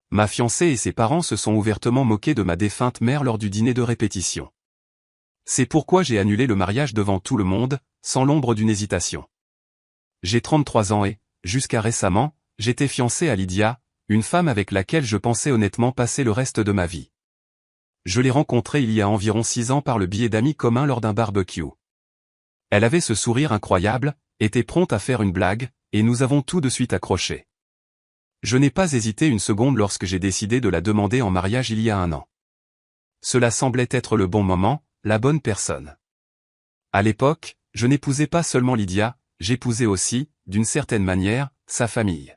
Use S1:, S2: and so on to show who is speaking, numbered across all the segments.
S1: Ma fiancée et ses parents se sont ouvertement moqués de ma défunte mère lors du dîner de répétition. C'est pourquoi j'ai annulé le mariage devant tout le monde, sans l'ombre d'une hésitation. J'ai 33 ans et, jusqu'à récemment, j'étais fiancé à Lydia, une femme avec laquelle je pensais honnêtement passer le reste de ma vie. Je l'ai rencontrée il y a environ 6 ans par le biais d'amis communs lors d'un barbecue. Elle avait ce sourire incroyable, était prompte à faire une blague, et nous avons tout de suite accroché. Je n'ai pas hésité une seconde lorsque j'ai décidé de la demander en mariage il y a 1 an. Cela semblait être le bon moment, la bonne personne. À l'époque, je n'épousais pas seulement Lydia, j'épousais aussi, d'une certaine manière, sa famille.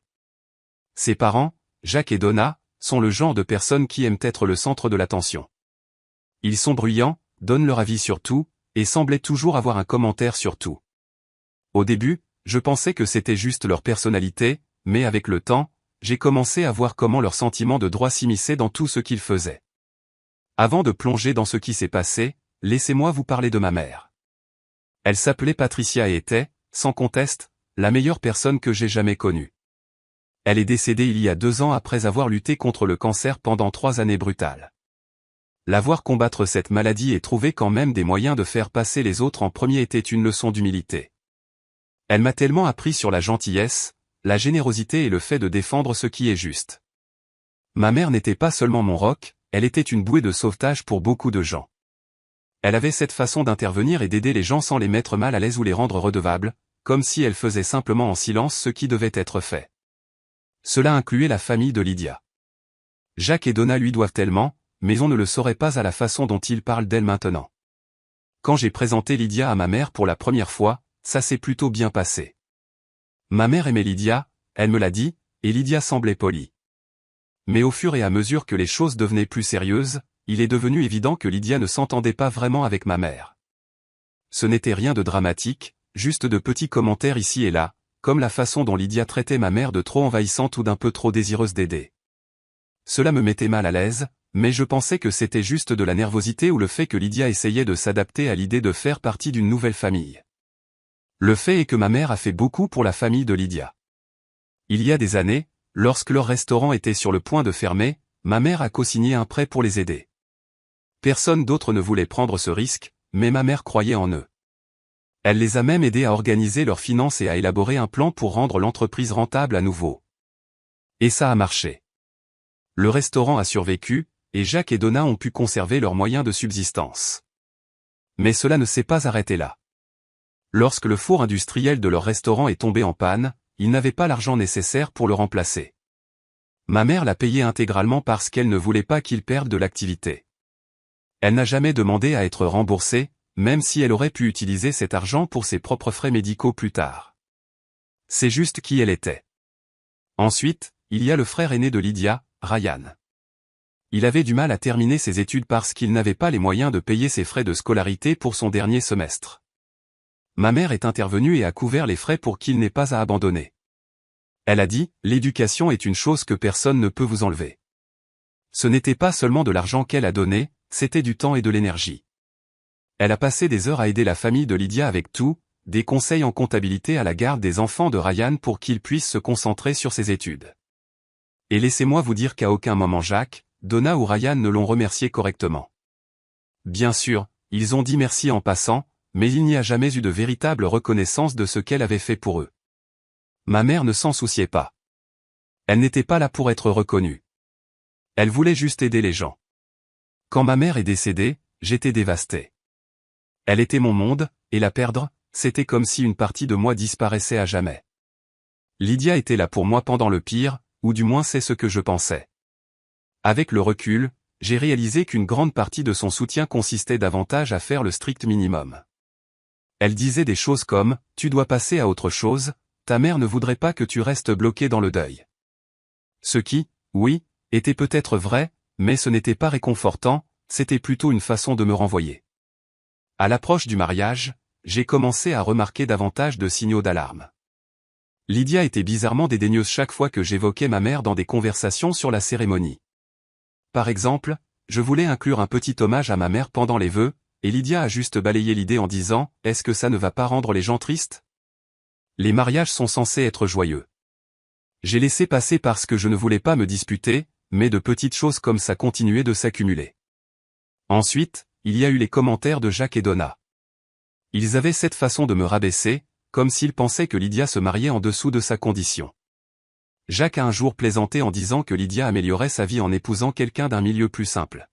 S1: Ses parents, Jacques et Donna, sont le genre de personnes qui aiment être le centre de l'attention. Ils sont bruyants, donnent leur avis sur tout, et semblaient toujours avoir un commentaire sur tout. Au début, je pensais que c'était juste leur personnalité, mais avec le temps, j'ai commencé à voir comment leur sentiment de droit s'immisçait dans tout ce qu'ils faisaient. Avant de plonger dans ce qui s'est passé, laissez-moi vous parler de ma mère. Elle s'appelait Patricia et était, sans conteste, la meilleure personne que j'ai jamais connue. Elle est décédée il y a 2 ans après avoir lutté contre le cancer pendant 3 années brutales. La voir combattre cette maladie et trouver quand même des moyens de faire passer les autres en premier était une leçon d'humilité. Elle m'a tellement appris sur la gentillesse, la générosité et le fait de défendre ce qui est juste. Ma mère n'était pas seulement mon roc, elle était une bouée de sauvetage pour beaucoup de gens. Elle avait cette façon d'intervenir et d'aider les gens sans les mettre mal à l'aise ou les rendre redevables, comme si elle faisait simplement en silence ce qui devait être fait. Cela incluait la famille de Lydia. Jacques et Donna lui doivent tellement, mais on ne le saurait pas à la façon dont ils parlent d'elle maintenant. Quand j'ai présenté Lydia à ma mère pour la première fois, ça s'est plutôt bien passé. Ma mère aimait Lydia, elle me l'a dit, et Lydia semblait polie. Mais au fur et à mesure que les choses devenaient plus sérieuses, il est devenu évident que Lydia ne s'entendait pas vraiment avec ma mère. Ce n'était rien de dramatique, juste de petits commentaires ici et là, comme la façon dont Lydia traitait ma mère de trop envahissante ou d'un peu trop désireuse d'aider. Cela me mettait mal à l'aise, mais je pensais que c'était juste de la nervosité ou le fait que Lydia essayait de s'adapter à l'idée de faire partie d'une nouvelle famille. Le fait est que ma mère a fait beaucoup pour la famille de Lydia. Il y a des années, lorsque leur restaurant était sur le point de fermer, ma mère a co-signé un prêt pour les aider. Personne d'autre ne voulait prendre ce risque, mais ma mère croyait en eux. Elle les a même aidés à organiser leurs finances et à élaborer un plan pour rendre l'entreprise rentable à nouveau. Et ça a marché. Le restaurant a survécu, et Jacques et Donna ont pu conserver leurs moyens de subsistance. Mais cela ne s'est pas arrêté là. Lorsque le four industriel de leur restaurant est tombé en panne, ils n'avaient pas l'argent nécessaire pour le remplacer. Ma mère l'a payé intégralement parce qu'elle ne voulait pas qu'ils perdent de l'activité. Elle n'a jamais demandé à être remboursée, même si elle aurait pu utiliser cet argent pour ses propres frais médicaux plus tard. C'est juste qui elle était. Ensuite, il y a le frère aîné de Lydia, Ryan. Il avait du mal à terminer ses études parce qu'il n'avait pas les moyens de payer ses frais de scolarité pour son dernier semestre. Ma mère est intervenue et a couvert les frais pour qu'il n'ait pas à abandonner. Elle a dit, l'éducation est une chose que personne ne peut vous enlever. Ce n'était pas seulement de l'argent qu'elle a donné, c'était du temps et de l'énergie. Elle a passé des heures à aider la famille de Lydia avec tout, des conseils en comptabilité à la garde des enfants de Ryan pour qu'il puisse se concentrer sur ses études. Et laissez-moi vous dire qu'à aucun moment Jacques, Donna ou Ryan ne l'ont remercié correctement. Bien sûr, ils ont dit merci en passant, mais il n'y a jamais eu de véritable reconnaissance de ce qu'elle avait fait pour eux. Ma mère ne s'en souciait pas. Elle n'était pas là pour être reconnue. Elle voulait juste aider les gens. Quand ma mère est décédée, j'étais dévasté. Elle était mon monde, et la perdre, c'était comme si une partie de moi disparaissait à jamais. Lydia était là pour moi pendant le pire, ou du moins c'est ce que je pensais. Avec le recul, j'ai réalisé qu'une grande partie de son soutien consistait davantage à faire le strict minimum. Elle disait des choses comme « Tu dois passer à autre chose, ta mère ne voudrait pas que tu restes bloqué dans le deuil. » Ce qui, oui, était peut-être vrai, mais ce n'était pas réconfortant, c'était plutôt une façon de me renvoyer. À l'approche du mariage, j'ai commencé à remarquer davantage de signaux d'alarme. Lydia était bizarrement dédaigneuse chaque fois que j'évoquais ma mère dans des conversations sur la cérémonie. Par exemple, je voulais inclure un petit hommage à ma mère pendant les vœux, et Lydia a juste balayé l'idée en disant « Est-ce que ça ne va pas rendre les gens tristes ? Les mariages sont censés être joyeux. » J'ai laissé passer parce que je ne voulais pas me disputer, mais de petites choses comme ça continuaient de s'accumuler. Ensuite, il y a eu les commentaires de Jacques et Donna. Ils avaient cette façon de me rabaisser, comme s'ils pensaient que Lydia se mariait en dessous de sa condition. Jacques a un jour plaisanté en disant que Lydia améliorait sa vie en épousant quelqu'un d'un milieu plus simple.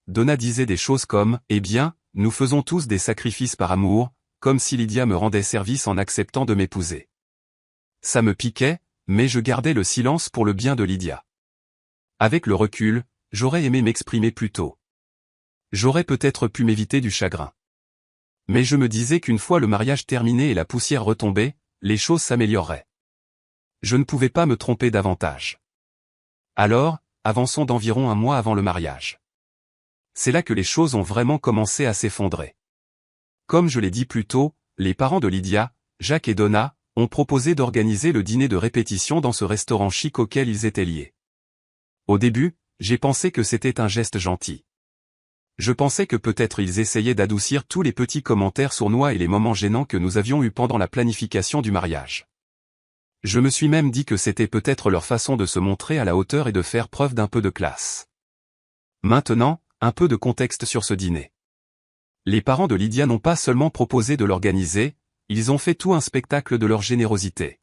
S1: Donna disait des choses comme « Eh bien, nous faisons tous des sacrifices par amour », comme si Lydia me rendait service en acceptant de m'épouser. Ça me piquait, mais je gardais le silence pour le bien de Lydia. Avec le recul, j'aurais aimé m'exprimer plus tôt. J'aurais peut-être pu m'éviter du chagrin. Mais je me disais qu'une fois le mariage terminé et la poussière retombée, les choses s'amélioreraient. Je ne pouvais pas me tromper davantage. Alors, avançons d'environ un mois avant le mariage. C'est là que les choses ont vraiment commencé à s'effondrer. Comme je l'ai dit plus tôt, les parents de Lydia, Jacques et Donna, ont proposé d'organiser le dîner de répétition dans ce restaurant chic auquel ils étaient liés. Au début, j'ai pensé que c'était un geste gentil. Je pensais que peut-être ils essayaient d'adoucir tous les petits commentaires sournois et les moments gênants que nous avions eus pendant la planification du mariage. Je me suis même dit que c'était peut-être leur façon de se montrer à la hauteur et de faire preuve d'un peu de classe. Maintenant, un peu de contexte sur ce dîner. Les parents de Lydia n'ont pas seulement proposé de l'organiser, ils ont fait tout un spectacle de leur générosité.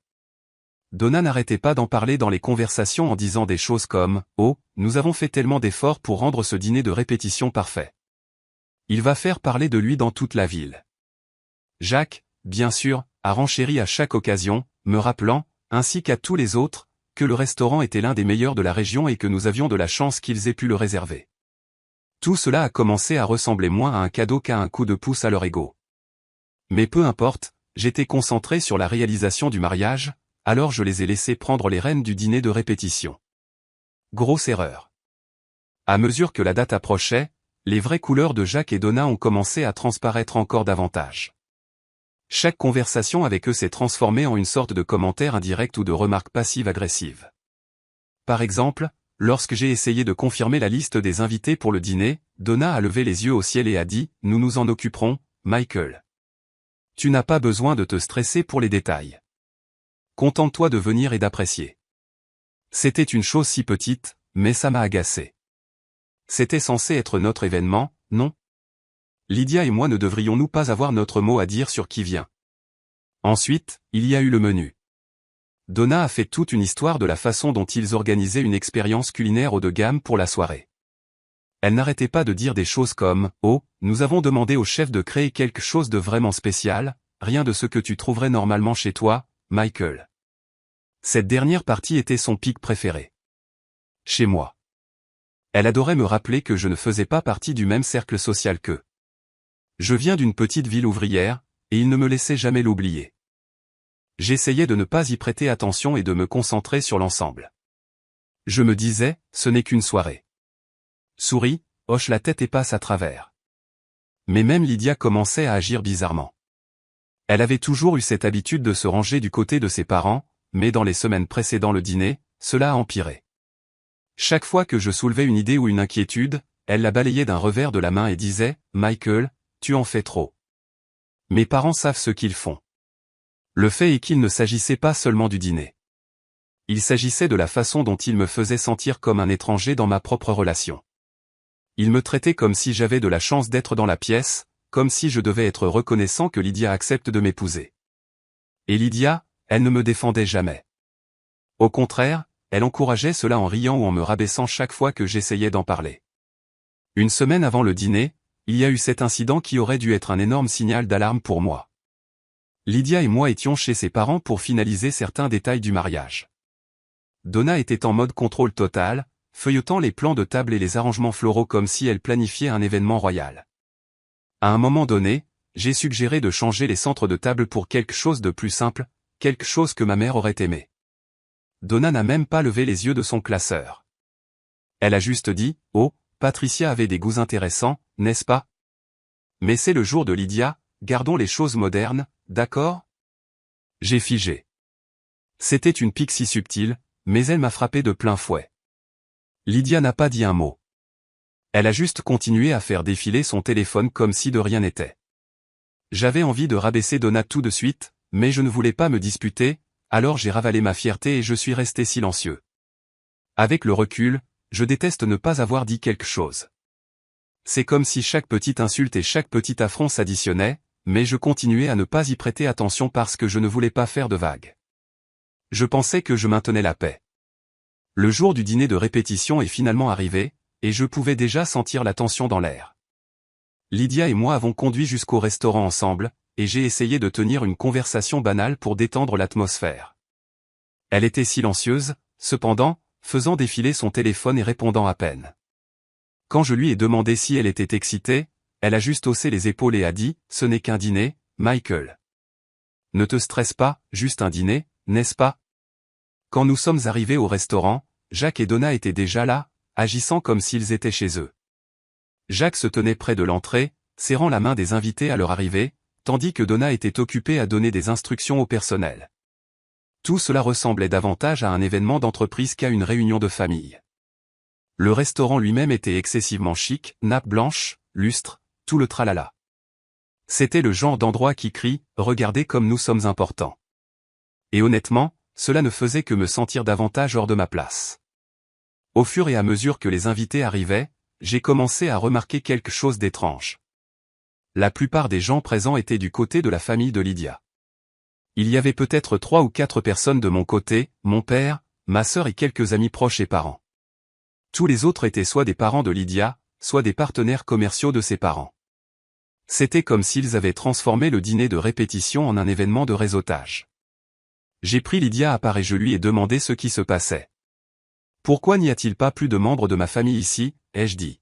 S1: Donna n'arrêtait pas d'en parler dans les conversations en disant des choses comme « Oh, nous avons fait tellement d'efforts pour rendre ce dîner de répétition parfait. Il va faire parler de lui dans toute la ville. » Jacques, bien sûr, a renchéri à chaque occasion, me rappelant, ainsi qu'à tous les autres, que le restaurant était l'un des meilleurs de la région et que nous avions de la chance qu'ils aient pu le réserver. Tout cela a commencé à ressembler moins à un cadeau qu'à un coup de pouce à leur ego. Mais peu importe, j'étais concentré sur la réalisation du mariage, alors je les ai laissés prendre les rênes du dîner de répétition. Grosse erreur. À mesure que la date approchait, les vraies couleurs de Jacques et Donna ont commencé à transparaître encore davantage. Chaque conversation avec eux s'est transformée en une sorte de commentaire indirect ou de remarque passive-agressive. Par exemple, lorsque j'ai essayé de confirmer la liste des invités pour le dîner, Donna a levé les yeux au ciel et a dit « Nous nous en occuperons, Michael. Tu n'as pas besoin de te stresser pour les détails. Contente-toi de venir et d'apprécier. » C'était une chose si petite, mais ça m'a agacé. C'était censé être notre événement, non? Lydia et moi ne devrions-nous pas avoir notre mot à dire sur qui vient? Ensuite, il y a eu le menu. Donna a fait toute une histoire de la façon dont ils organisaient une expérience culinaire haut de gamme pour la soirée. Elle n'arrêtait pas de dire des choses comme « Oh, nous avons demandé au chef de créer quelque chose de vraiment spécial, rien de ce que tu trouverais normalement chez toi, Michael. » Cette dernière partie était son pic préféré. Chez moi. Elle adorait me rappeler que je ne faisais pas partie du même cercle social qu'eux. Je viens d'une petite ville ouvrière, et il ne me laissait jamais l'oublier. J'essayais de ne pas y prêter attention et de me concentrer sur l'ensemble. Je me disais, ce n'est qu'une soirée. Souris, hoche la tête et passe à travers. Mais même Lydia commençait à agir bizarrement. Elle avait toujours eu cette habitude de se ranger du côté de ses parents, mais dans les semaines précédant le dîner, cela a empiré. Chaque fois que je soulevais une idée ou une inquiétude, elle la balayait d'un revers de la main et disait « Michael, tu en fais trop. Mes parents savent ce qu'ils font. » Le fait est qu'il ne s'agissait pas seulement du dîner. Il s'agissait de la façon dont il me faisait sentir comme un étranger dans ma propre relation. Il me traitait comme si j'avais de la chance d'être dans la pièce, comme si je devais être reconnaissant que Lydia accepte de m'épouser. Et Lydia, elle ne me défendait jamais. Au contraire, elle encourageait cela en riant ou en me rabaissant chaque fois que j'essayais d'en parler. Une semaine avant le dîner, il y a eu cet incident qui aurait dû être un énorme signal d'alarme pour moi. Lydia et moi étions chez ses parents pour finaliser certains détails du mariage. Donna était en mode contrôle total, feuilletant les plans de table et les arrangements floraux comme si elle planifiait un événement royal. À un moment donné, j'ai suggéré de changer les centres de table pour quelque chose de plus simple, quelque chose que ma mère aurait aimé. Donna n'a même pas levé les yeux de son classeur. Elle a juste dit « Oh, Patricia avait des goûts intéressants, n'est-ce pas? Mais c'est le jour de Lydia, gardons les choses modernes, d'accord ?» J'ai figé. C'était une pique si subtile, mais elle m'a frappé de plein fouet. Lydia n'a pas dit un mot. Elle a juste continué à faire défiler son téléphone comme si de rien n'était. J'avais envie de rabaisser Donna tout de suite, mais je ne voulais pas me disputer, alors j'ai ravalé ma fierté et je suis resté silencieux. Avec le recul, je déteste ne pas avoir dit quelque chose. C'est comme si chaque petite insulte et chaque petit affront s'additionnaient, mais je continuais à ne pas y prêter attention parce que je ne voulais pas faire de vagues. Je pensais que je maintenais la paix. Le jour du dîner de répétition est finalement arrivé, et je pouvais déjà sentir la tension dans l'air. Lydia et moi avons conduit jusqu'au restaurant ensemble, et j'ai essayé de tenir une conversation banale pour détendre l'atmosphère. Elle était silencieuse, cependant, faisant défiler son téléphone et répondant à peine. Quand je lui ai demandé si elle était excitée, elle a juste haussé les épaules et a dit « Ce n'est qu'un dîner, Michael. Ne te stresse pas, juste un dîner, n'est-ce pas ?» Quand nous sommes arrivés au restaurant, Jacques et Donna étaient déjà là, agissant comme s'ils étaient chez eux. Jacques se tenait près de l'entrée, serrant la main des invités à leur arrivée, tandis que Donna était occupée à donner des instructions au personnel. Tout cela ressemblait davantage à un événement d'entreprise qu'à une réunion de famille. Le restaurant lui-même était excessivement chic, nappe blanche, lustre, tout le tralala. C'était le genre d'endroit qui crie « Regardez comme nous sommes importants ». Et honnêtement, cela ne faisait que me sentir davantage hors de ma place. Au fur et à mesure que les invités arrivaient, j'ai commencé à remarquer quelque chose d'étrange. La plupart des gens présents étaient du côté de la famille de Lydia. Il y avait peut-être 3 ou 4 personnes de mon côté, mon père, ma sœur et quelques amis proches et parents. Tous les autres étaient soit des parents de Lydia, soit des partenaires commerciaux de ses parents. C'était comme s'ils avaient transformé le dîner de répétition en un événement de réseautage. J'ai pris Lydia à part et je lui ai demandé ce qui se passait. « Pourquoi n'y a-t-il pas plus de membres de ma famille ici ?» ai-je dit.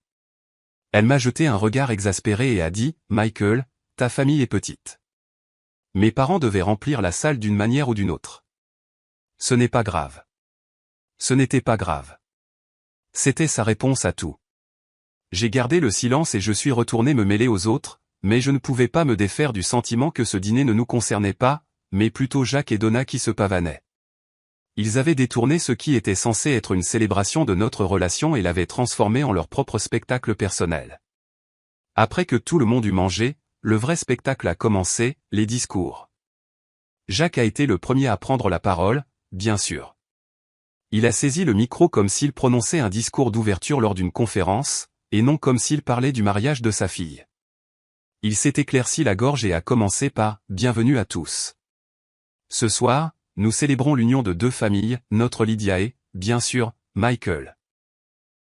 S1: Elle m'a jeté un regard exaspéré et a dit « Michael, ta famille est petite. Mes parents devaient remplir la salle d'une manière ou d'une autre. Ce n'est pas grave. » Ce n'était pas grave. C'était sa réponse à tout. J'ai gardé le silence et je suis retourné me mêler aux autres, mais je ne pouvais pas me défaire du sentiment que ce dîner ne nous concernait pas, mais plutôt Jacques et Donna qui se pavanaient. Ils avaient détourné ce qui était censé être une célébration de notre relation et l'avaient transformé en leur propre spectacle personnel. Après que tout le monde eut mangé, le vrai spectacle a commencé, les discours. Jacques a été le premier à prendre la parole, bien sûr. Il a saisi le micro comme s'il prononçait un discours d'ouverture lors d'une conférence, et non comme s'il parlait du mariage de sa fille. Il s'est éclairci la gorge et a commencé par « Bienvenue à tous. Ce soir, nous célébrons l'union de 2 familles, notre Lydia et, bien sûr, Michael. »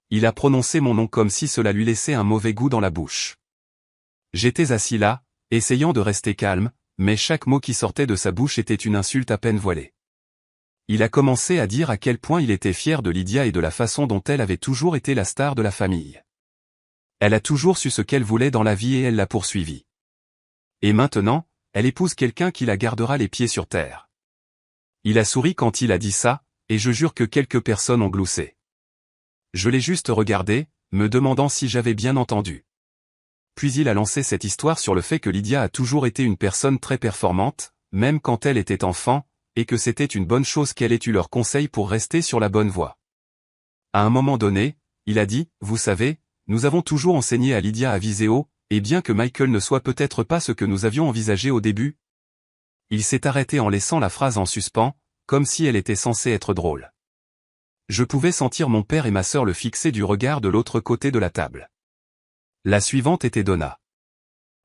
S1: Il a prononcé mon nom comme si cela lui laissait un mauvais goût dans la bouche. J'étais assis là, essayant de rester calme, mais chaque mot qui sortait de sa bouche était une insulte à peine voilée. Il a commencé à dire à quel point il était fier de Lydia et de la façon dont elle avait toujours été la star de la famille. Elle a toujours su ce qu'elle voulait dans la vie et elle l'a poursuivi. Et maintenant, elle épouse quelqu'un qui la gardera les pieds sur terre. Il a souri quand il a dit ça, et je jure que quelques personnes ont gloussé. Je l'ai juste regardé, me demandant si j'avais bien entendu. Puis il a lancé cette histoire sur le fait que Lydia a toujours été une personne très performante, même quand elle était enfant, et que c'était une bonne chose qu'elle ait eu leurs conseils pour rester sur la bonne voie. À un moment donné, il a dit, « Vous savez, nous avons toujours enseigné à Lydia à viser haut, et bien que Michael ne soit peut-être pas ce que nous avions envisagé au début. » Il s'est arrêté en laissant la phrase en suspens, comme si elle était censée être drôle. Je pouvais sentir mon père et ma sœur le fixer du regard de l'autre côté de la table. La suivante était Donna.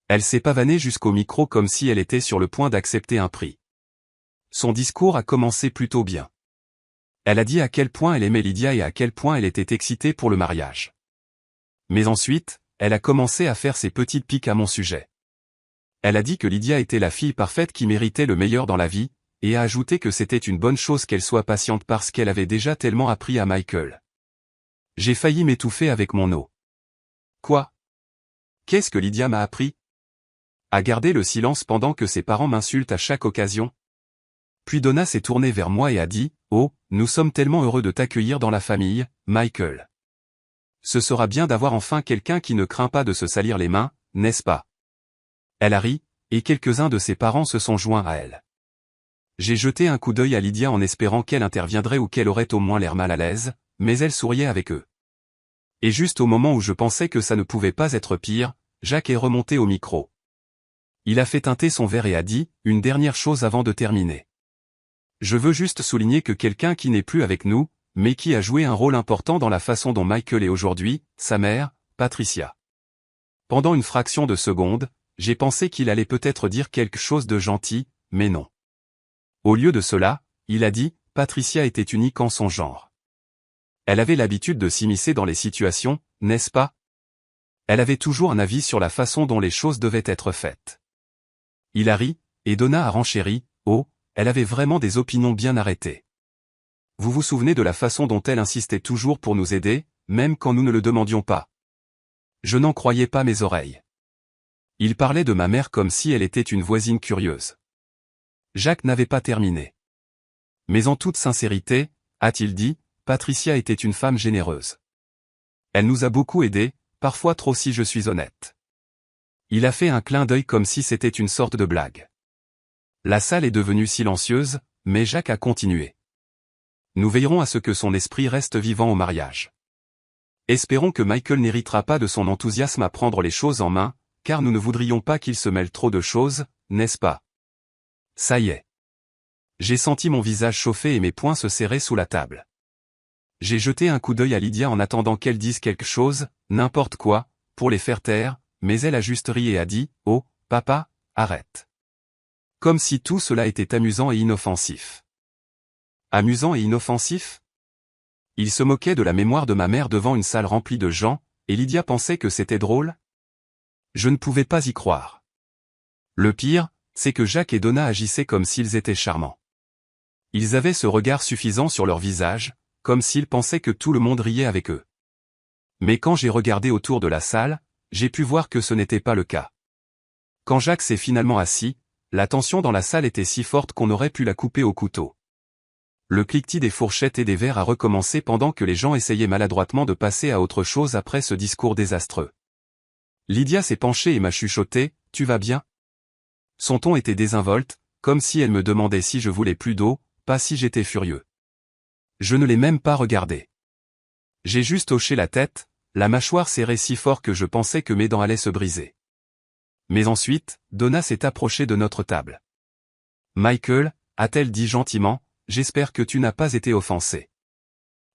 S1: Elle s'est pavanée jusqu'au micro comme si elle était sur le point d'accepter un prix. Son discours a commencé plutôt bien. Elle a dit à quel point elle aimait Lydia et à quel point elle était excitée pour le mariage. Mais ensuite, elle a commencé à faire ses petites piques à mon sujet. Elle a dit que Lydia était la fille parfaite qui méritait le meilleur dans la vie, et a ajouté que c'était une bonne chose qu'elle soit patiente parce qu'elle avait déjà tellement appris à Michael. J'ai failli m'étouffer avec mon eau. Quoi? Qu'est-ce que Lydia m'a appris? À garder le silence pendant que ses parents m'insultent à chaque occasion? Puis Donna s'est tournée vers moi et a dit, « Oh, nous sommes tellement heureux de t'accueillir dans la famille, Michael. Ce sera bien d'avoir enfin quelqu'un qui ne craint pas de se salir les mains, n'est-ce pas ?» Elle a ri, et quelques-uns de ses parents se sont joints à elle. J'ai jeté un coup d'œil à Lydia en espérant qu'elle interviendrait ou qu'elle aurait au moins l'air mal à l'aise, mais elle souriait avec eux. Et juste au moment où je pensais que ça ne pouvait pas être pire, Jacques est remonté au micro. Il a fait teinter son verre et a dit, une dernière chose avant de terminer. Je veux juste souligner que quelqu'un qui n'est plus avec nous, mais qui a joué un rôle important dans la façon dont Michael est aujourd'hui, sa mère, Patricia. Pendant une fraction de seconde, j'ai pensé qu'il allait peut-être dire quelque chose de gentil, mais non. Au lieu de cela, il a dit, Patricia était unique en son genre. Elle avait l'habitude de s'immiscer dans les situations, n'est-ce pas? Elle avait toujours un avis sur la façon dont les choses devaient être faites. Il a ri, et Donna a renchéri, oh, elle avait vraiment des opinions bien arrêtées. Vous vous souvenez de la façon dont elle insistait toujours pour nous aider, même quand nous ne le demandions pas? Je n'en croyais pas mes oreilles. Il parlait de ma mère comme si elle était une voisine curieuse. Jacques n'avait pas terminé. Mais en toute sincérité, a-t-il dit, Patricia était une femme généreuse. Elle nous a beaucoup aidés, parfois trop si je suis honnête. Il a fait un clin d'œil comme si c'était une sorte de blague. La salle est devenue silencieuse, mais Jacques a continué. Nous veillerons à ce que son esprit reste vivant au mariage. Espérons que Michael n'héritera pas de son enthousiasme à prendre les choses en main, car nous ne voudrions pas qu'il se mêle trop de choses, n'est-ce pas? Ça y est. J'ai senti mon visage chauffer et mes poings se serrer sous la table. J'ai jeté un coup d'œil à Lydia en attendant qu'elle dise quelque chose, n'importe quoi, pour les faire taire, mais elle a juste ri et a dit, « Oh, papa, arrête. » Comme si tout cela était amusant et inoffensif. Amusant et inoffensif? Il se moquait de la mémoire de ma mère devant une salle remplie de gens, et Lydia pensait que c'était drôle? Je ne pouvais pas y croire. Le pire, c'est que Jacques et Donna agissaient comme s'ils étaient charmants. Ils avaient ce regard suffisant sur leur visage, comme s'ils pensaient que tout le monde riait avec eux. Mais quand j'ai regardé autour de la salle, j'ai pu voir que ce n'était pas le cas. Quand Jacques s'est finalement assis, la tension dans la salle était si forte qu'on aurait pu la couper au couteau. Le cliquetis des fourchettes et des verres a recommencé pendant que les gens essayaient maladroitement de passer à autre chose après ce discours désastreux. Lydia s'est penchée et m'a chuchoté, « Tu vas bien ?» Son ton était désinvolte, comme si elle me demandait si je voulais plus d'eau, pas si j'étais furieux. Je ne l'ai même pas regardé. J'ai juste hoché la tête, la mâchoire serrée si fort que je pensais que mes dents allaient se briser. Mais ensuite, Donna s'est approchée de notre table. « Michael, a-t-elle dit gentiment, j'espère que tu n'as pas été offensé. »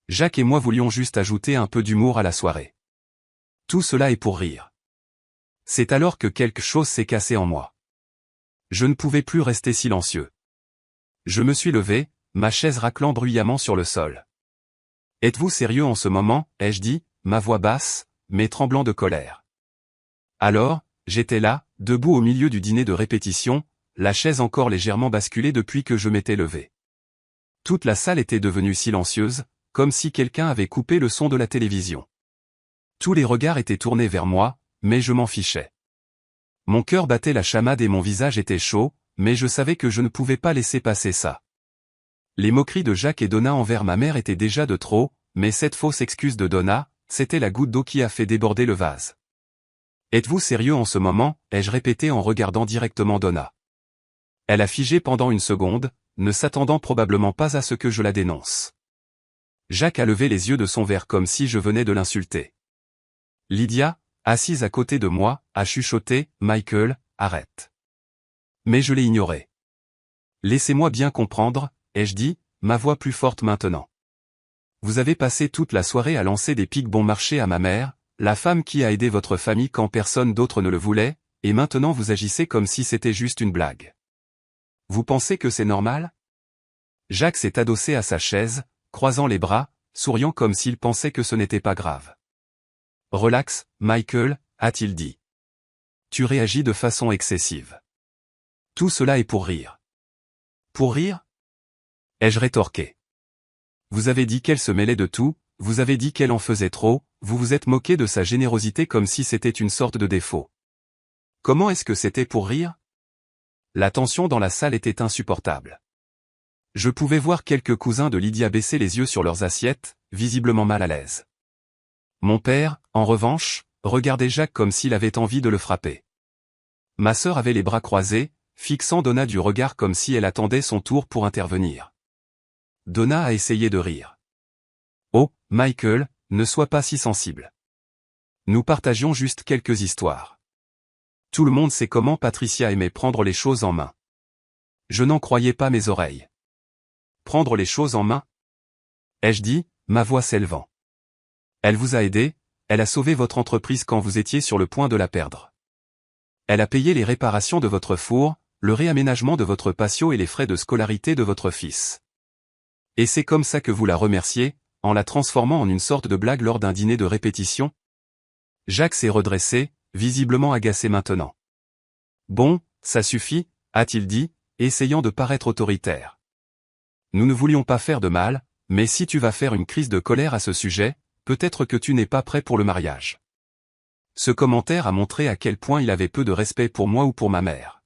S1: Jacques et moi voulions juste ajouter un peu d'humour à la soirée. Tout cela est pour rire. C'est alors que quelque chose s'est cassé en moi. Je ne pouvais plus rester silencieux. Je me suis levé, ma chaise raclant bruyamment sur le sol. « Êtes-vous sérieux en ce moment ?» ai-je dit, ma voix basse, mais tremblant de colère. Alors, j'étais là, debout au milieu du dîner de répétition, la chaise encore légèrement basculée depuis que je m'étais levé. Toute la salle était devenue silencieuse, comme si quelqu'un avait coupé le son de la télévision. Tous les regards étaient tournés vers moi, mais je m'en fichais. Mon cœur battait la chamade et mon visage était chaud, mais je savais que je ne pouvais pas laisser passer ça. Les moqueries de Jacques et Donna envers ma mère étaient déjà de trop, mais cette fausse excuse de Donna, c'était la goutte d'eau qui a fait déborder le vase. « Êtes-vous sérieux en ce moment ?» ai-je répété en regardant directement Donna. Elle a figé pendant une seconde, ne s'attendant probablement pas à ce que je la dénonce. Jacques a levé les yeux de son verre comme si je venais de l'insulter. Lydia, assise à côté de moi, a chuchoté, « Michael, arrête. » Mais je l'ai ignoré. « Laissez-moi bien comprendre, » ai-je dit, ma voix plus forte maintenant. Vous avez passé toute la soirée à lancer des piques bon marché à ma mère, la femme qui a aidé votre famille quand personne d'autre ne le voulait, et maintenant vous agissez comme si c'était juste une blague. Vous pensez que c'est normal? Jacques s'est adossé à sa chaise, croisant les bras, souriant comme s'il pensait que ce n'était pas grave. Relax, Michael, a-t-il dit. Tu réagis de façon excessive. Tout cela est pour rire. Pour rire? Ai-je rétorqué. Vous avez dit qu'elle se mêlait de tout, vous avez dit qu'elle en faisait trop, vous vous êtes moqué de sa générosité comme si c'était une sorte de défaut. Comment est-ce que c'était pour rire? La tension dans la salle était insupportable. Je pouvais voir quelques cousins de Lydia baisser les yeux sur leurs assiettes, visiblement mal à l'aise. Mon père, en revanche, regardait Jacques comme s'il avait envie de le frapper. Ma sœur avait les bras croisés, fixant Donna du regard comme si elle attendait son tour pour intervenir. Donna a essayé de rire. Oh, Michael, ne sois pas si sensible. Nous partagions juste quelques histoires. Tout le monde sait comment Patricia aimait prendre les choses en main. Je n'en croyais pas mes oreilles. Prendre les choses en main? ai-je dit, ma voix s'élevant. Elle vous a aidé, elle a sauvé votre entreprise quand vous étiez sur le point de la perdre. Elle a payé les réparations de votre four, le réaménagement de votre patio et les frais de scolarité de votre fils. Et c'est comme ça que vous la remerciez, en la transformant en une sorte de blague lors d'un dîner de répétition? Jacques s'est redressé, visiblement agacé maintenant. Bon, ça suffit, a-t-il dit, essayant de paraître autoritaire. Nous ne voulions pas faire de mal, mais si tu vas faire une crise de colère à ce sujet, peut-être que tu n'es pas prêt pour le mariage. Ce commentaire a montré à quel point il avait peu de respect pour moi ou pour ma mère.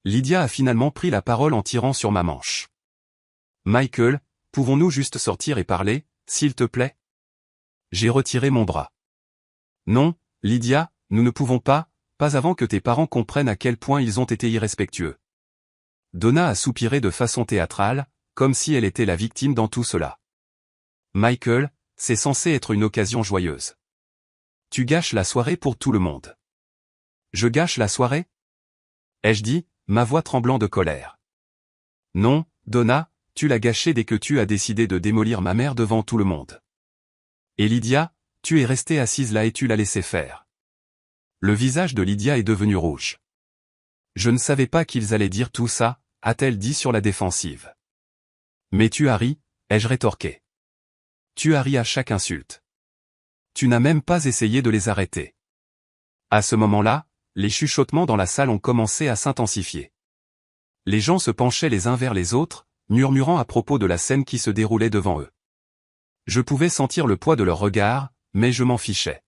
S1: Lydia a finalement pris la parole en tirant sur ma manche. Michael, pouvons-nous juste sortir et parler, s'il te plaît? J'ai retiré mon bras. Non, Lydia, nous ne pouvons pas avant que tes parents comprennent à quel point ils ont été irrespectueux. Donna a soupiré de façon théâtrale, comme si elle était la victime dans tout cela. Michael, c'est censé être une occasion joyeuse. Tu gâches la soirée pour tout le monde. Je gâche la soirée? Ai-je dit, ma voix tremblant de colère. Non, Donna, tu l'as gâchée dès que tu as décidé de démolir ma mère devant tout le monde. Et Lydia, tu es restée assise là et tu l'as laissé faire. Le visage de Lydia est devenu rouge. Je ne savais pas qu'ils allaient dire tout ça, a-t-elle dit sur la défensive. Mais tu as ri, ai-je rétorqué. Tu as ri à chaque insulte. Tu n'as même pas essayé de les arrêter. À ce moment-là, les chuchotements dans la salle ont commencé à s'intensifier. Les gens se penchaient les uns vers les autres, murmurant à propos de la scène qui se déroulait devant eux. Je pouvais sentir le poids de leurs regards, mais je m'en fichais.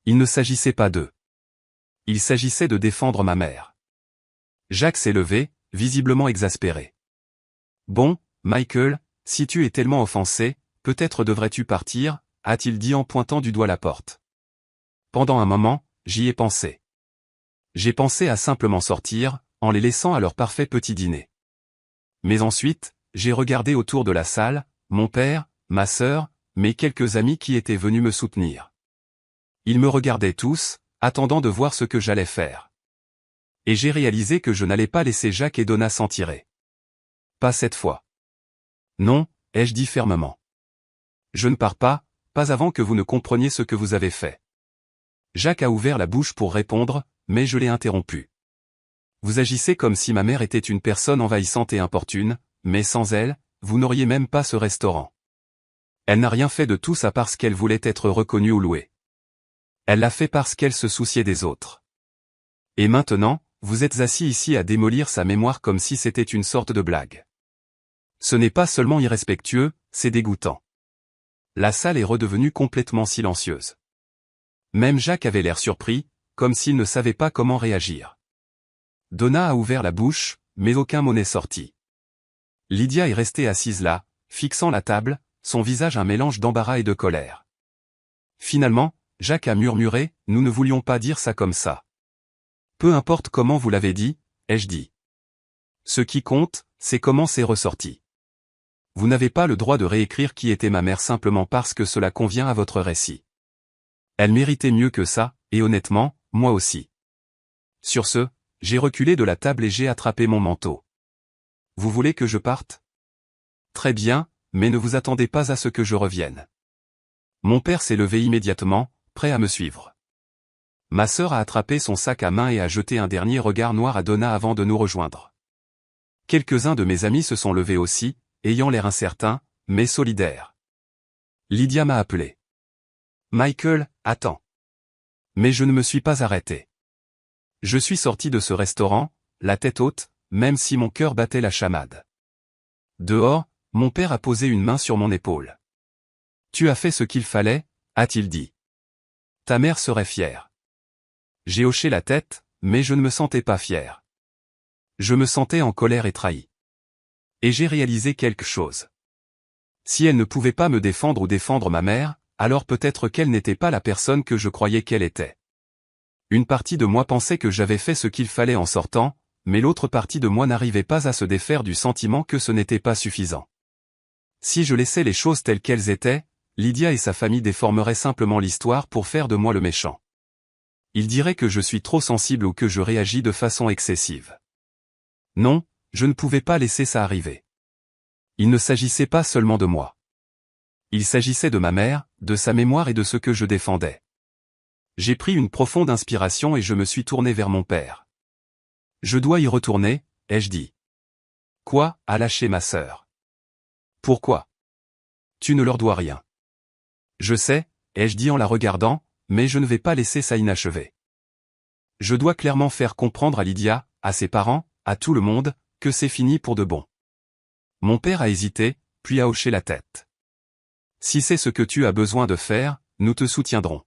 S1: Il ne s'agissait pas d'eux. Il s'agissait de défendre ma mère. Jacques s'est levé, visiblement exaspéré. Bon, Michael, si tu es tellement offensé, peut-être devrais-tu partir, a-t-il dit en pointant du doigt la porte. Pendant un moment, j'y ai pensé. J'ai pensé à simplement sortir, en les laissant à leur parfait petit dîner. Mais ensuite, j'ai regardé autour de la salle, mon père, ma sœur, mes quelques amis qui étaient venus me soutenir. Ils me regardaient tous, attendant de voir ce que j'allais faire. Et j'ai réalisé que je n'allais pas laisser Jacques et Donna s'en tirer. Pas cette fois. Non, ai-je dit fermement. Je ne pars pas avant que vous ne compreniez ce que vous avez fait. Jacques a ouvert la bouche pour répondre, mais je l'ai interrompu. Vous agissez comme si ma mère était une personne envahissante et importune, mais sans elle, vous n'auriez même pas ce restaurant. Elle n'a rien fait de tout ça parce qu'elle voulait être reconnue ou louée. Elle l'a fait parce qu'elle se souciait des autres. Et maintenant, vous êtes assis ici à démolir sa mémoire comme si c'était une sorte de blague. Ce n'est pas seulement irrespectueux, c'est dégoûtant. La salle est redevenue complètement silencieuse. Même Jacques avait l'air surpris, comme s'il ne savait pas comment réagir. Donna a ouvert la bouche, mais aucun mot n'est sorti. Lydia est restée assise là, fixant la table, son visage un mélange d'embarras et de colère. Finalement, Jacques a murmuré, nous ne voulions pas dire ça comme ça. Peu importe comment vous l'avez dit, ai-je dit. Ce qui compte, c'est comment c'est ressorti. Vous n'avez pas le droit de réécrire qui était ma mère simplement parce que cela convient à votre récit. Elle méritait mieux que ça, et honnêtement, moi aussi. Sur ce, j'ai reculé de la table et j'ai attrapé mon manteau. Vous voulez que je parte? Très bien, mais ne vous attendez pas à ce que je revienne. Mon père s'est levé immédiatement, prêt à me suivre. Ma sœur a attrapé son sac à main et a jeté un dernier regard noir à Donna avant de nous rejoindre. Quelques-uns de mes amis se sont levés aussi, ayant l'air incertains, mais solidaires. Lydia m'a appelé. Michael, attends. Mais je ne me suis pas arrêté. Je suis sorti de ce restaurant, la tête haute, même si mon cœur battait la chamade. Dehors, mon père a posé une main sur mon épaule. Tu as fait ce qu'il fallait, a-t-il dit. Ta mère serait fière. J'ai hoché la tête, mais je ne me sentais pas fier. Je me sentais en colère et trahi. Et j'ai réalisé quelque chose. Si elle ne pouvait pas me défendre ou défendre ma mère, alors peut-être qu'elle n'était pas la personne que je croyais qu'elle était. Une partie de moi pensait que j'avais fait ce qu'il fallait en sortant, mais l'autre partie de moi n'arrivait pas à se défaire du sentiment que ce n'était pas suffisant. Si je laissais les choses telles qu'elles étaient, Lydia et sa famille déformeraient simplement l'histoire pour faire de moi le méchant. Ils diraient que je suis trop sensible ou que je réagis de façon excessive. Non, je ne pouvais pas laisser ça arriver. Il ne s'agissait pas seulement de moi. Il s'agissait de ma mère, de sa mémoire et de ce que je défendais. J'ai pris une profonde inspiration et je me suis tourné vers mon père. Je dois y retourner, ai-je dit. Quoi, a lâché ma sœur. Pourquoi? Tu ne leur dois rien. Je sais, ai-je dit en la regardant, mais je ne vais pas laisser ça inachevé. Je dois clairement faire comprendre à Lydia, à ses parents, à tout le monde, que c'est fini pour de bon. Mon père a hésité, puis a hoché la tête. Si c'est ce que tu as besoin de faire, nous te soutiendrons.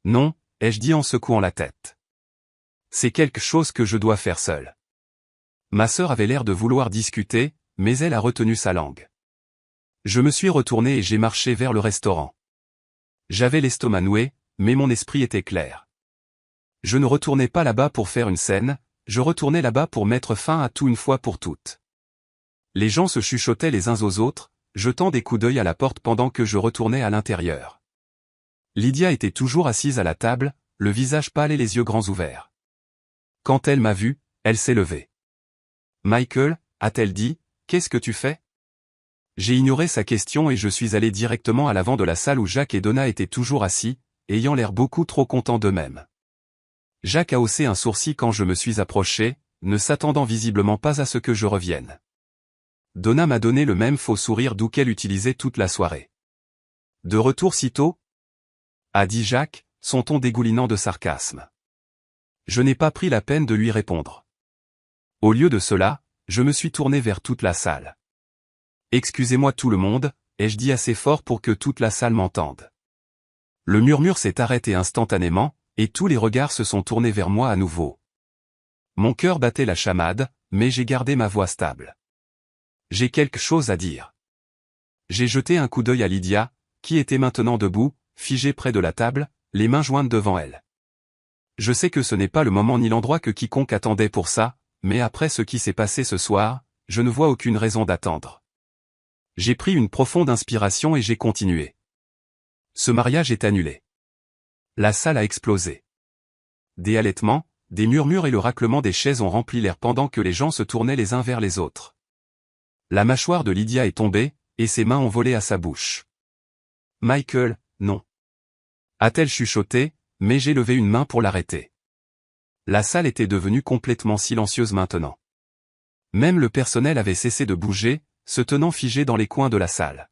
S1: Non, ai-je dit en secouant la tête. C'est quelque chose que je dois faire seul. Ma sœur avait l'air de vouloir discuter, mais elle a retenu sa langue. Je me suis retourné et j'ai marché vers le restaurant. J'avais l'estomac noué, mais mon esprit était clair. Je ne retournais pas là-bas pour faire une scène, je retournais là-bas pour mettre fin à tout une fois pour toutes. Les gens se chuchotaient les uns aux autres, jetant des coups d'œil à la porte pendant que je retournais à l'intérieur. Lydia était toujours assise à la table, le visage pâle et les yeux grands ouverts. Quand elle m'a vu, elle s'est levée. « Michael, a-t-elle dit, qu'est-ce que tu fais ?» J'ai ignoré sa question et je suis allé directement à l'avant de la salle où Jacques et Donna étaient toujours assis, ayant l'air beaucoup trop contents d'eux-mêmes. Jacques a haussé un sourcil quand je me suis approché, ne s'attendant visiblement pas à ce que je revienne. Donna m'a donné le même faux sourire doux qu'elle utilisait toute la soirée. « De retour si tôt ?» a dit Jacques, son ton dégoulinant de sarcasme. Je n'ai pas pris la peine de lui répondre. Au lieu de cela, je me suis tourné vers toute la salle. « Excusez-moi tout le monde », ai-je dit assez fort pour que toute la salle m'entende. Le murmure s'est arrêté instantanément, et tous les regards se sont tournés vers moi à nouveau. Mon cœur battait la chamade, mais j'ai gardé ma voix stable. J'ai quelque chose à dire. J'ai jeté un coup d'œil à Lydia, qui était maintenant debout, figée près de la table, les mains jointes devant elle. Je sais que ce n'est pas le moment ni l'endroit que quiconque attendait pour ça, mais après ce qui s'est passé ce soir, je ne vois aucune raison d'attendre. J'ai pris une profonde inspiration et j'ai continué. Ce mariage est annulé. La salle a explosé. Des halètements, des murmures et le raclement des chaises ont rempli l'air pendant que les gens se tournaient les uns vers les autres. La mâchoire de Lydia est tombée, et ses mains ont volé à sa bouche. « Michael, non. » a-t-elle chuchoté, mais j'ai levé une main pour l'arrêter. La salle était devenue complètement silencieuse maintenant. Même le personnel avait cessé de bouger, se tenant figé dans les coins de la salle.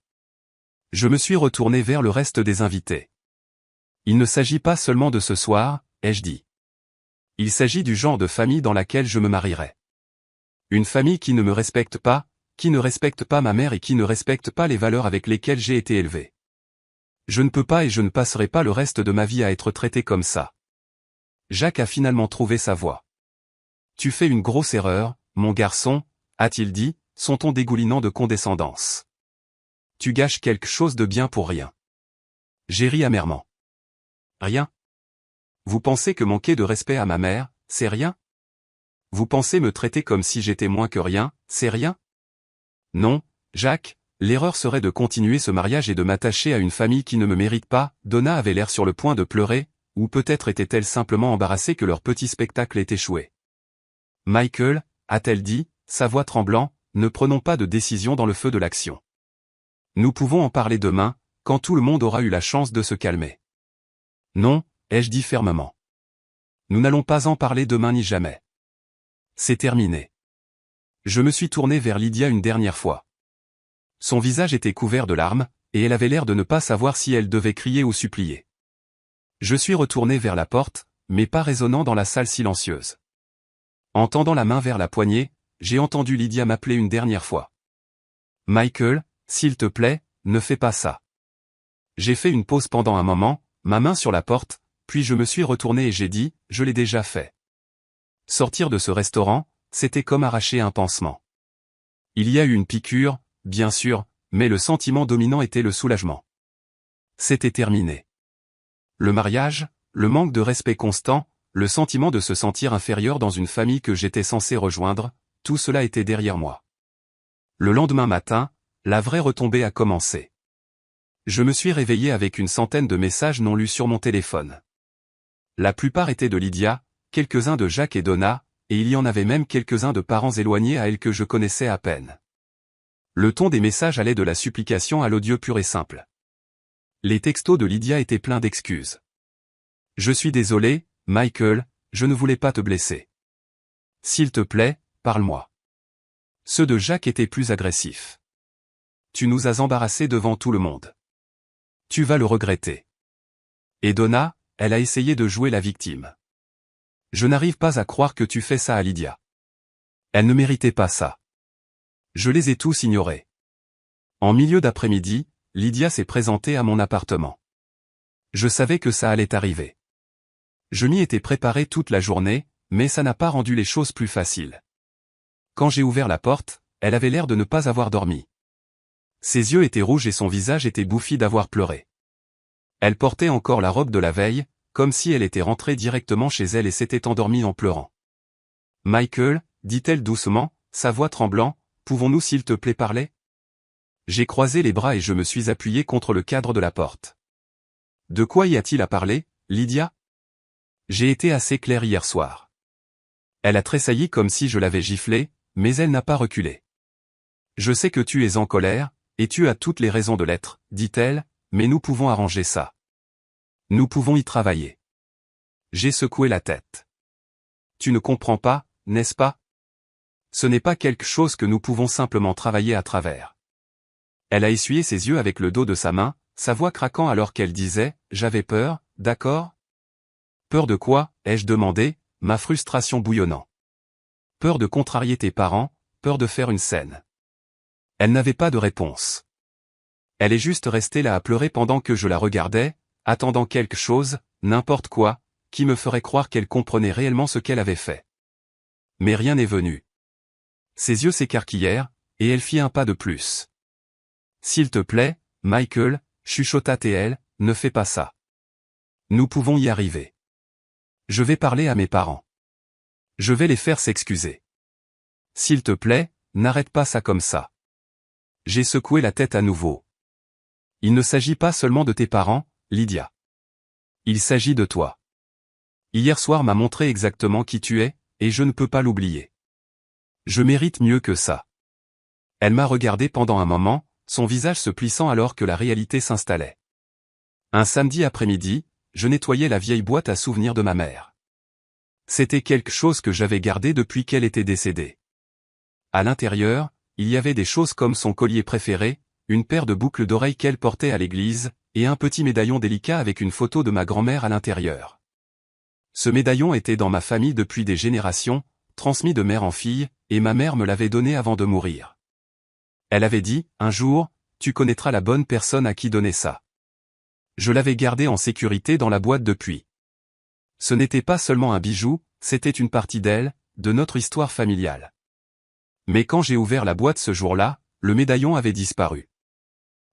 S1: Je me suis retourné vers le reste des invités. Il ne s'agit pas seulement de ce soir, ai-je dit. Il s'agit du genre de famille dans laquelle je me marierai. Une famille qui ne me respecte pas, qui ne respecte pas ma mère et qui ne respecte pas les valeurs avec lesquelles j'ai été élevé. Je ne peux pas et je ne passerai pas le reste de ma vie à être traité comme ça. Jacques a finalement trouvé sa voix. « Tu fais une grosse erreur, mon garçon, » a-t-il dit, son ton dégoulinant de condescendance. « Tu gâches quelque chose de bien pour rien. » J'ai ri amèrement. « Rien? Vous pensez que manquer de respect à ma mère, c'est rien? Vous pensez me traiter comme si j'étais moins que rien, c'est rien? Non, Jacques, l'erreur serait de continuer ce mariage et de m'attacher à une famille qui ne me mérite pas. » Donna avait l'air sur le point de pleurer, ou peut-être était-elle simplement embarrassée que leur petit spectacle ait échoué. « Michael, a-t-elle dit, sa voix tremblant, ne prenons pas de décision dans le feu de l'action. Nous pouvons en parler demain, quand tout le monde aura eu la chance de se calmer. Non, ai-je dit fermement. Nous n'allons pas en parler demain ni jamais. C'est terminé. Je me suis tourné vers Lydia une dernière fois. Son visage était couvert de larmes, et elle avait l'air de ne pas savoir si elle devait crier ou supplier. Je suis retourné vers la porte, mais pas résonnant dans la salle silencieuse. En tendant la main vers la poignée, j'ai entendu Lydia m'appeler une dernière fois. « Michael, s'il te plaît, ne fais pas ça. » J'ai fait une pause pendant un moment, ma main sur la porte, puis je me suis retourné et j'ai dit, « Je l'ai déjà fait. » Sortir de ce restaurant, c'était comme arracher un pansement. Il y a eu une piqûre, bien sûr, mais le sentiment dominant était le soulagement. C'était terminé. Le mariage, le manque de respect constant, le sentiment de se sentir inférieur dans une famille que j'étais censé rejoindre, tout cela était derrière moi. Le lendemain matin, la vraie retombée a commencé. Je me suis réveillé avec une centaine de messages non lus sur mon téléphone. La plupart étaient de Lydia, quelques-uns de Jacques et Donna, et il y en avait même quelques-uns de parents éloignés à elle que je connaissais à peine. Le ton des messages allait de la supplication à l'odieux pur et simple. Les textos de Lydia étaient pleins d'excuses. Je suis désolé, Michael, je ne voulais pas te blesser. S'il te plaît, parle-moi. Ceux de Jacques étaient plus agressifs. Tu nous as embarrassés devant tout le monde. Tu vas le regretter. Et Donna, elle a essayé de jouer la victime. Je n'arrive pas à croire que tu fais ça à Lydia. Elle ne méritait pas ça. Je les ai tous ignorés. En milieu d'après-midi, Lydia s'est présentée à mon appartement. Je savais que ça allait arriver. Je m'y étais préparé toute la journée, mais ça n'a pas rendu les choses plus faciles. Quand j'ai ouvert la porte, elle avait l'air de ne pas avoir dormi. Ses yeux étaient rouges et son visage était bouffi d'avoir pleuré. Elle portait encore la robe de la veille, comme si elle était rentrée directement chez elle et s'était endormie en pleurant. Michael, dit-elle doucement, sa voix tremblant, pouvons-nous s'il te plaît parler? J'ai croisé les bras et je me suis appuyé contre le cadre de la porte. De quoi y a-t-il à parler, Lydia? J'ai été assez clair hier soir. Elle a tressailli comme si je l'avais giflée, mais elle n'a pas reculé. Je sais que tu es en colère, et tu as toutes les raisons de l'être, dit-elle, mais nous pouvons arranger ça. Nous pouvons y travailler. J'ai secoué la tête. Tu ne comprends pas, n'est-ce pas? Ce n'est pas quelque chose que nous pouvons simplement travailler à travers. Elle a essuyé ses yeux avec le dos de sa main, sa voix craquant alors qu'elle disait « J'avais peur, d'accord ?» Peur de quoi, ai-je demandé, ma frustration bouillonnant. Peur de contrarier tes parents, peur de faire une scène. Elle n'avait pas de réponse. Elle est juste restée là à pleurer pendant que je la regardais, attendant quelque chose, n'importe quoi, qui me ferait croire qu'elle comprenait réellement ce qu'elle avait fait. Mais rien n'est venu. Ses yeux s'écarquillèrent, et elle fit un pas de plus. S'il te plaît, Michael, chuchota-t-elle, ne fais pas ça. Nous pouvons y arriver. Je vais parler à mes parents. Je vais les faire s'excuser. S'il te plaît, n'arrête pas ça comme ça. J'ai secoué la tête à nouveau. Il ne s'agit pas seulement de tes parents, Lydia. Il s'agit de toi. Hier soir m'a montré exactement qui tu es, et je ne peux pas l'oublier. Je mérite mieux que ça. Elle m'a regardé pendant un moment, son visage se plissant alors que la réalité s'installait. Un samedi après-midi, je nettoyais la vieille boîte à souvenirs de ma mère. C'était quelque chose que j'avais gardé depuis qu'elle était décédée. À l'intérieur, il y avait des choses comme son collier préféré, une paire de boucles d'oreilles qu'elle portait à l'église, et un petit médaillon délicat avec une photo de ma grand-mère à l'intérieur. Ce médaillon était dans ma famille depuis des générations, transmis de mère en fille, et ma mère me l'avait donné avant de mourir. Elle avait dit, un jour, tu connaîtras la bonne personne à qui donner ça. Je l'avais gardé en sécurité dans la boîte depuis. Ce n'était pas seulement un bijou, c'était une partie d'elle, de notre histoire familiale. Mais quand j'ai ouvert la boîte ce jour-là, le médaillon avait disparu.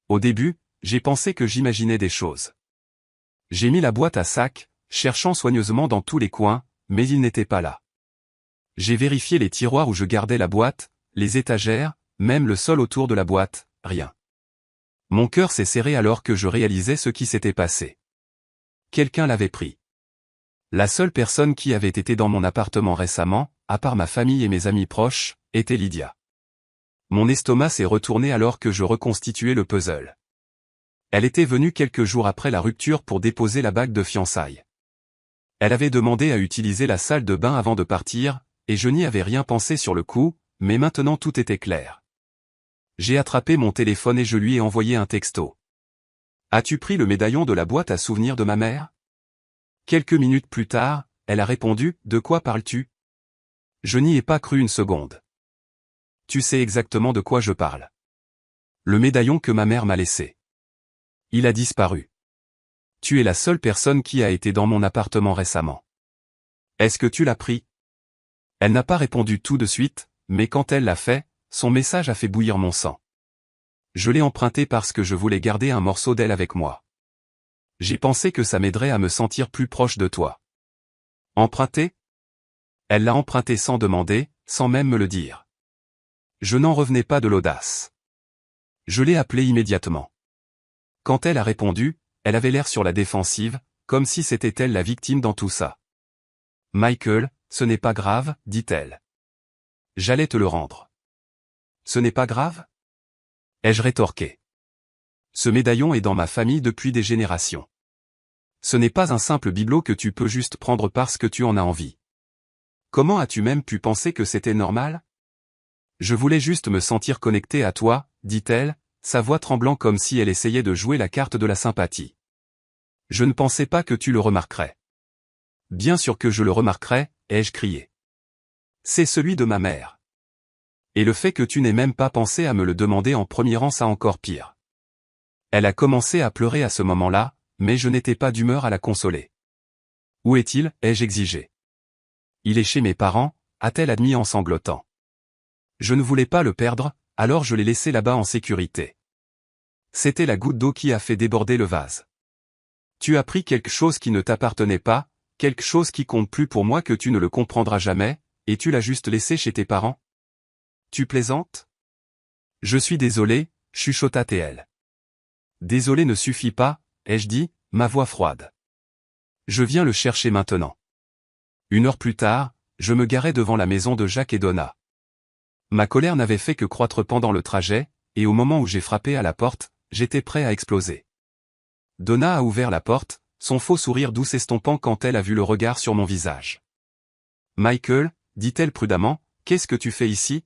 S1: Au début, j'ai pensé que j'imaginais des choses. J'ai mis la boîte à sac, cherchant soigneusement dans tous les coins, mais il n'était pas là. J'ai vérifié les tiroirs où je gardais la boîte, les étagères, même le sol autour de la boîte, rien. Mon cœur s'est serré alors que je réalisais ce qui s'était passé. Quelqu'un l'avait pris. La seule personne qui avait été dans mon appartement récemment, à part ma famille et mes amis proches, était Lydia. Mon estomac s'est retourné alors que je reconstituais le puzzle. Elle était venue quelques jours après la rupture pour déposer la bague de fiançailles. Elle avait demandé à utiliser la salle de bain avant de partir, et je n'y avais rien pensé sur le coup, mais maintenant tout était clair. J'ai attrapé mon téléphone et je lui ai envoyé un texto. As-tu pris le médaillon de la boîte à souvenirs de ma mère? Quelques minutes plus tard, elle a répondu, de quoi parles-tu? Je n'y ai pas cru une seconde. Tu sais exactement de quoi je parle. Le médaillon que ma mère m'a laissé. Il a disparu. Tu es la seule personne qui a été dans mon appartement récemment. Est-ce que tu l'as pris? Elle n'a pas répondu tout de suite, mais quand elle l'a fait, son message a fait bouillir mon sang. Je l'ai emprunté parce que je voulais garder un morceau d'elle avec moi. J'ai pensé que ça m'aiderait à me sentir plus proche de toi. Emprunté? Elle l'a emprunté sans demander, sans même me le dire. Je n'en revenais pas de l'audace. Je l'ai appelée immédiatement. Quand elle a répondu, elle avait l'air sur la défensive, comme si c'était elle la victime dans tout ça. Michael, ce n'est pas grave, dit-elle. J'allais te le rendre. Ce n'est pas grave? ai-je rétorqué. Ce médaillon est dans ma famille depuis des générations. Ce n'est pas un simple bibelot que tu peux juste prendre parce que tu en as envie. Comment as-tu même pu penser que c'était normal? Je voulais juste me sentir connecté à toi, dit-elle, sa voix tremblant comme si elle essayait de jouer la carte de la sympathie. Je ne pensais pas que tu le remarquerais. Bien sûr que je le remarquerais, ai-je crié. C'est celui de ma mère. Et le fait que tu n'aies même pas pensé à me le demander en premier rang ça encore pire. Elle a commencé à pleurer à ce moment-là, mais je n'étais pas d'humeur à la consoler. Où est-il, ai-je exigé. Il est chez mes parents, a-t-elle admis en sanglotant. Je ne voulais pas le perdre, alors je l'ai laissé là-bas en sécurité. C'était la goutte d'eau qui a fait déborder le vase. Tu as pris quelque chose qui ne t'appartenait pas, quelque chose qui compte plus pour moi que tu ne le comprendras jamais, et tu l'as juste laissé chez tes parents? Tu plaisantes? Je suis désolé, chuchota T.L. Désolé ne suffit pas, ai-je dit, ma voix froide. Je viens le chercher maintenant. 1 heure plus tard, je me garais devant la maison de Jacques et Donna. Ma colère n'avait fait que croître pendant le trajet, et au moment où j'ai frappé à la porte, j'étais prêt à exploser. Donna a ouvert la porte, son faux sourire doux s'estompant quand elle a vu le regard sur mon visage. Michael, dit-elle prudemment, qu'est-ce que tu fais ici?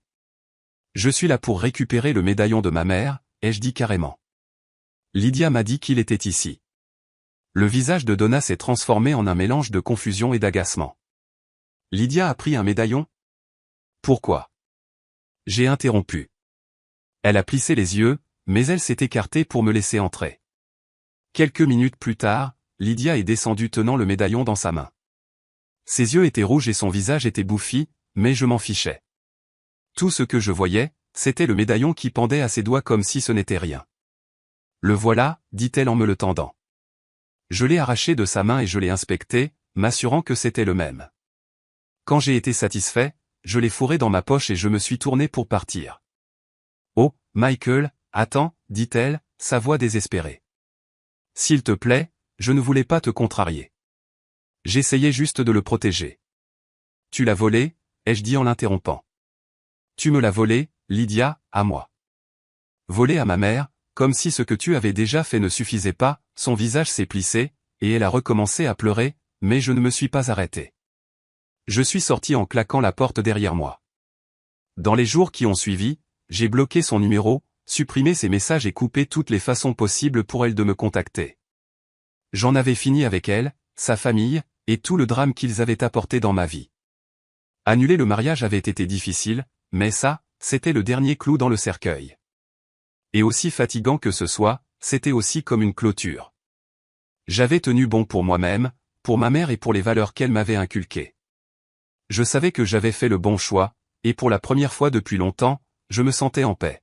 S1: Je suis là pour récupérer le médaillon de ma mère, ai-je dit carrément. Lydia m'a dit qu'il était ici. Le visage de Donna s'est transformé en un mélange de confusion et d'agacement. Lydia a pris un médaillon? Pourquoi? J'ai interrompu. Elle a plissé les yeux, mais elle s'est écartée pour me laisser entrer. Quelques minutes plus tard, Lydia est descendue tenant le médaillon dans sa main. Ses yeux étaient rouges et son visage était bouffi, mais je m'en fichais. Tout ce que je voyais, c'était le médaillon qui pendait à ses doigts comme si ce n'était rien. Le voilà, dit-elle en me le tendant. Je l'ai arraché de sa main et je l'ai inspecté, m'assurant que c'était le même. Quand j'ai été satisfait, je l'ai fourré dans ma poche et je me suis tourné pour partir. Oh, Michael, attends, dit-elle, sa voix désespérée. S'il te plaît, je ne voulais pas te contrarier. J'essayais juste de le protéger. Tu l'as volé, ai-je dit en l'interrompant. Tu me l'as volé, Lydia, à moi. Volé à ma mère, comme si ce que tu avais déjà fait ne suffisait pas, son visage s'est plissé, et elle a recommencé à pleurer, mais je ne me suis pas arrêté. Je suis sorti en claquant la porte derrière moi. Dans les jours qui ont suivi, j'ai bloqué son numéro, supprimé ses messages et coupé toutes les façons possibles pour elle de me contacter. J'en avais fini avec elle, sa famille, et tout le drame qu'ils avaient apporté dans ma vie. Annuler le mariage avait été difficile, mais ça, c'était le dernier clou dans le cercueil. Et aussi fatigant que ce soit, c'était aussi comme une clôture. J'avais tenu bon pour moi-même, pour ma mère et pour les valeurs qu'elle m'avait inculquées. Je savais que j'avais fait le bon choix, et pour la première fois depuis longtemps, je me sentais en paix.